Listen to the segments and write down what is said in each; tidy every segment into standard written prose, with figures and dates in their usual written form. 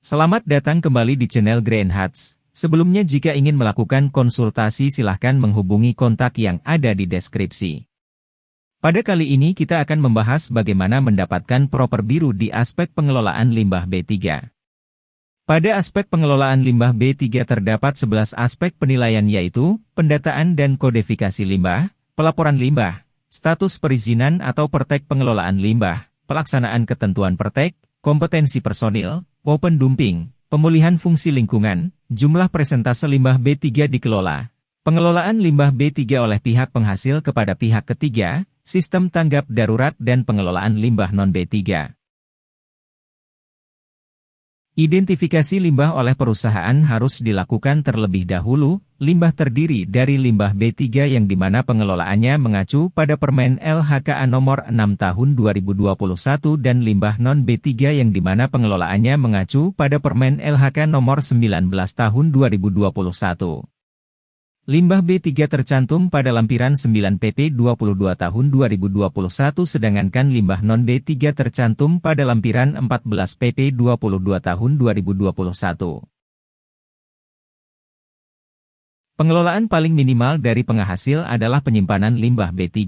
Selamat datang kembali di channel Greenhatch. Sebelumnya jika ingin melakukan konsultasi silahkan menghubungi kontak yang ada di deskripsi. Pada kali ini kita akan membahas bagaimana mendapatkan proper biru di aspek pengelolaan limbah B3. Pada aspek pengelolaan limbah B3 terdapat 11 aspek penilaian yaitu, pendataan dan kodifikasi limbah, pelaporan limbah, status perizinan atau pertek pengelolaan limbah, pelaksanaan ketentuan pertek, kompetensi personil, open dumping, pemulihan fungsi lingkungan, jumlah persentase limbah B3 dikelola, pengelolaan limbah B3 oleh pihak penghasil kepada pihak ketiga, sistem tanggap darurat dan pengelolaan limbah non-B3. Identifikasi limbah oleh perusahaan harus dilakukan terlebih dahulu. Limbah terdiri dari limbah B3 yang dimana pengelolaannya mengacu pada Permen LHKA Nomor 6 Tahun 2021 dan limbah non-B3 yang dimana pengelolaannya mengacu pada Permen LHK Nomor 19 Tahun 2021. Limbah B3 tercantum pada lampiran 9 PP 22 Tahun 2021 sedangkan limbah non-B3 tercantum pada lampiran 14 PP 22 Tahun 2021. Pengelolaan paling minimal dari penghasil adalah penyimpanan limbah B3.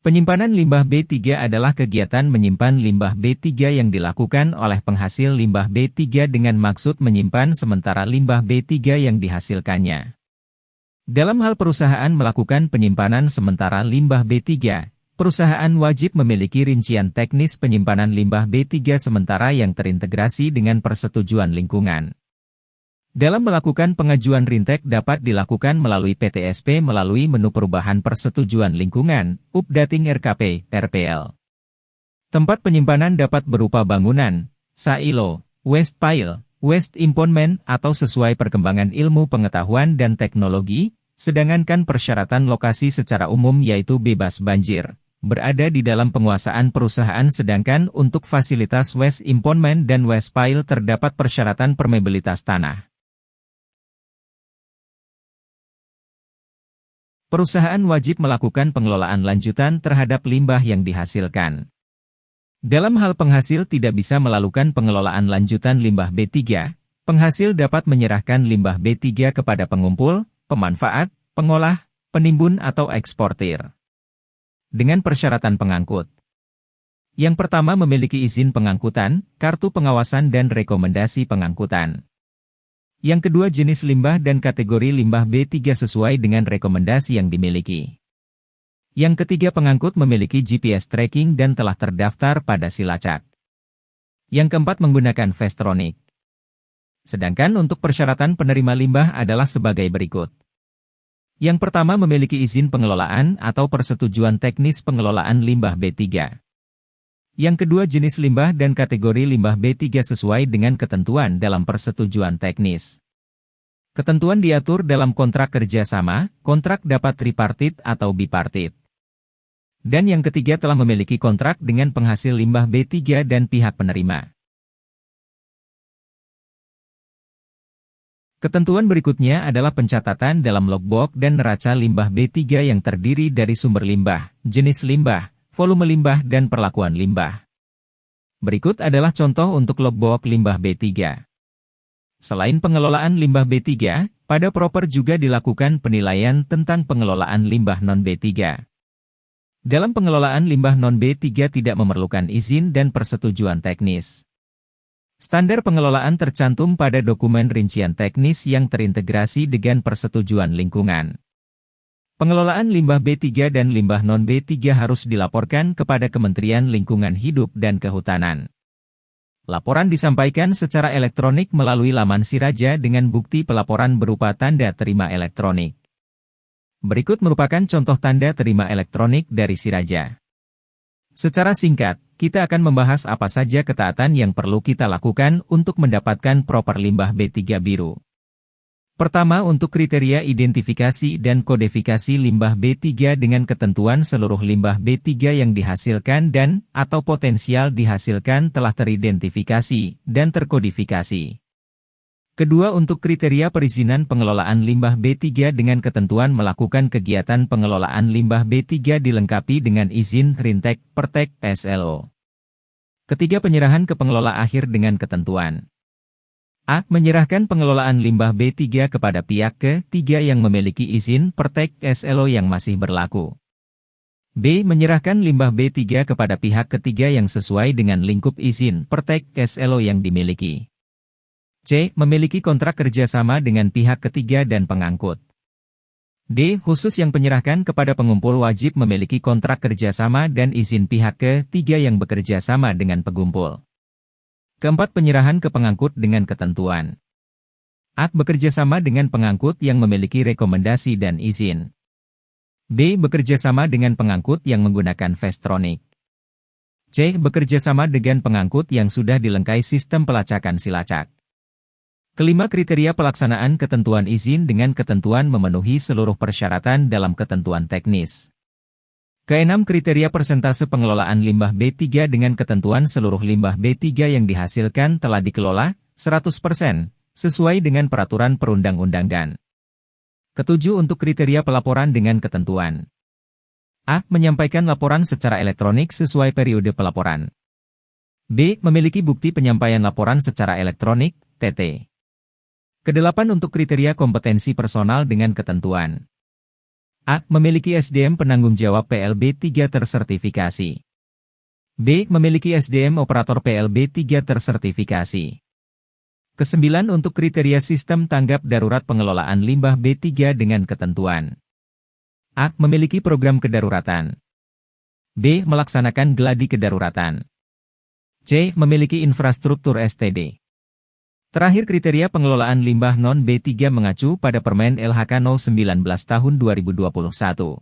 Penyimpanan limbah B3 adalah kegiatan menyimpan limbah B3 yang dilakukan oleh penghasil limbah B3 dengan maksud menyimpan sementara limbah B3 yang dihasilkannya. Dalam hal perusahaan melakukan penyimpanan sementara limbah B3, perusahaan wajib memiliki rincian teknis penyimpanan limbah B3 sementara yang terintegrasi dengan persetujuan lingkungan. Dalam melakukan pengajuan rintek dapat dilakukan melalui PTSP melalui menu perubahan persetujuan lingkungan, updating RKP, RPL. Tempat penyimpanan dapat berupa bangunan, silo, waste pile, waste impoundment atau sesuai perkembangan ilmu pengetahuan dan teknologi, sedangkan persyaratan lokasi secara umum yaitu bebas banjir, berada di dalam penguasaan perusahaan sedangkan untuk fasilitas waste impoundment dan waste pile terdapat persyaratan permeabilitas tanah. Perusahaan wajib melakukan pengelolaan lanjutan terhadap limbah yang dihasilkan. Dalam hal penghasil tidak bisa melakukan pengelolaan lanjutan limbah B3, penghasil dapat menyerahkan limbah B3 kepada pengumpul, pemanfaat, pengolah, penimbun atau eksportir. Dengan persyaratan pengangkut. Yang pertama memiliki izin pengangkutan, kartu pengawasan dan rekomendasi pengangkutan. Yang kedua jenis limbah dan kategori limbah B3 sesuai dengan rekomendasi yang dimiliki. Yang ketiga pengangkut memiliki GPS tracking dan telah terdaftar pada Silacak. Yang keempat menggunakan Vestronic. Sedangkan untuk persyaratan penerima limbah adalah sebagai berikut. Yang pertama memiliki izin pengelolaan atau persetujuan teknis pengelolaan limbah B3. Yang kedua jenis limbah dan kategori limbah B3 sesuai dengan ketentuan dalam persetujuan teknis. Ketentuan diatur dalam kontrak kerjasama, kontrak dapat tripartit atau bipartit. Dan yang ketiga telah memiliki kontrak dengan penghasil limbah B3 dan pihak penerima. Ketentuan berikutnya adalah pencatatan dalam logbook dan neraca limbah B3 yang terdiri dari sumber limbah, jenis limbah, volume limbah dan perlakuan limbah. Berikut adalah contoh untuk logbook limbah B3. Selain pengelolaan limbah B3, pada proper juga dilakukan penilaian tentang pengelolaan limbah non-B3. Dalam pengelolaan limbah non-B3 tidak memerlukan izin dan persetujuan teknis. Standar pengelolaan tercantum pada dokumen rincian teknis yang terintegrasi dengan persetujuan lingkungan. Pengelolaan limbah B3 dan limbah non-B3 harus dilaporkan kepada Kementerian Lingkungan Hidup dan Kehutanan. Laporan disampaikan secara elektronik melalui laman Siraja dengan bukti pelaporan berupa tanda terima elektronik. Berikut merupakan contoh tanda terima elektronik dari Siraja. Secara singkat, kita akan membahas apa saja ketaatan yang perlu kita lakukan untuk mendapatkan proper limbah B3 biru. Pertama untuk kriteria identifikasi dan kodifikasi limbah B3 dengan ketentuan seluruh limbah B3 yang dihasilkan dan atau potensial dihasilkan telah teridentifikasi dan terkodifikasi. Kedua untuk kriteria perizinan pengelolaan limbah B3 dengan ketentuan melakukan kegiatan pengelolaan limbah B3 dilengkapi dengan izin rintek, pertek, SLO. Ketiga penyerahan ke pengelola akhir dengan ketentuan. A. Menyerahkan pengelolaan limbah B3 kepada pihak ketiga yang memiliki izin Pertek SLO yang masih berlaku. B. Menyerahkan limbah B3 kepada pihak ketiga yang sesuai dengan lingkup izin Pertek SLO yang dimiliki. C. Memiliki kontrak kerjasama dengan pihak ketiga dan pengangkut. D. Khusus yang penyerahkan kepada pengumpul wajib memiliki kontrak kerjasama dan izin pihak ketiga yang bekerja sama dengan pengumpul. Keempat, penyerahan ke pengangkut dengan ketentuan. A. Bekerja sama dengan pengangkut yang memiliki rekomendasi dan izin. B. Bekerja sama dengan pengangkut yang menggunakan Vestronic. C. Bekerja sama dengan pengangkut yang sudah dilengkapi sistem pelacakan silacak. Kelima, kriteria pelaksanaan ketentuan izin dengan ketentuan memenuhi seluruh persyaratan dalam ketentuan teknis. Keenam, kriteria persentase pengelolaan limbah B3 dengan ketentuan seluruh limbah B3 yang dihasilkan telah dikelola 100% sesuai dengan peraturan perundang-undangan. Ketujuh, untuk kriteria pelaporan dengan ketentuan. A. Menyampaikan laporan secara elektronik sesuai periode pelaporan. B. Memiliki bukti penyampaian laporan secara elektronik, TT. Kedelapan, untuk kriteria kompetensi personal dengan ketentuan. A. Memiliki SDM penanggung jawab PLB 3 tersertifikasi. B. Memiliki SDM operator PLB 3 tersertifikasi. Kesembilan, untuk kriteria sistem tanggap darurat pengelolaan limbah B3 dengan ketentuan. A. Memiliki program kedaruratan. B. Melaksanakan gladi kedaruratan. C. Memiliki infrastruktur STD. Terakhir, kriteria pengelolaan limbah non-B3 mengacu pada Permen LHK No. 19 Tahun 2021.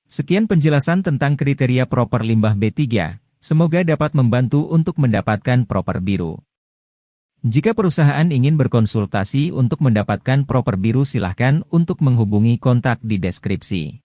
Sekian penjelasan tentang kriteria proper limbah B3, semoga dapat membantu untuk mendapatkan proper biru. Jika perusahaan ingin berkonsultasi untuk mendapatkan proper biru, silahkan untuk menghubungi kontak di deskripsi.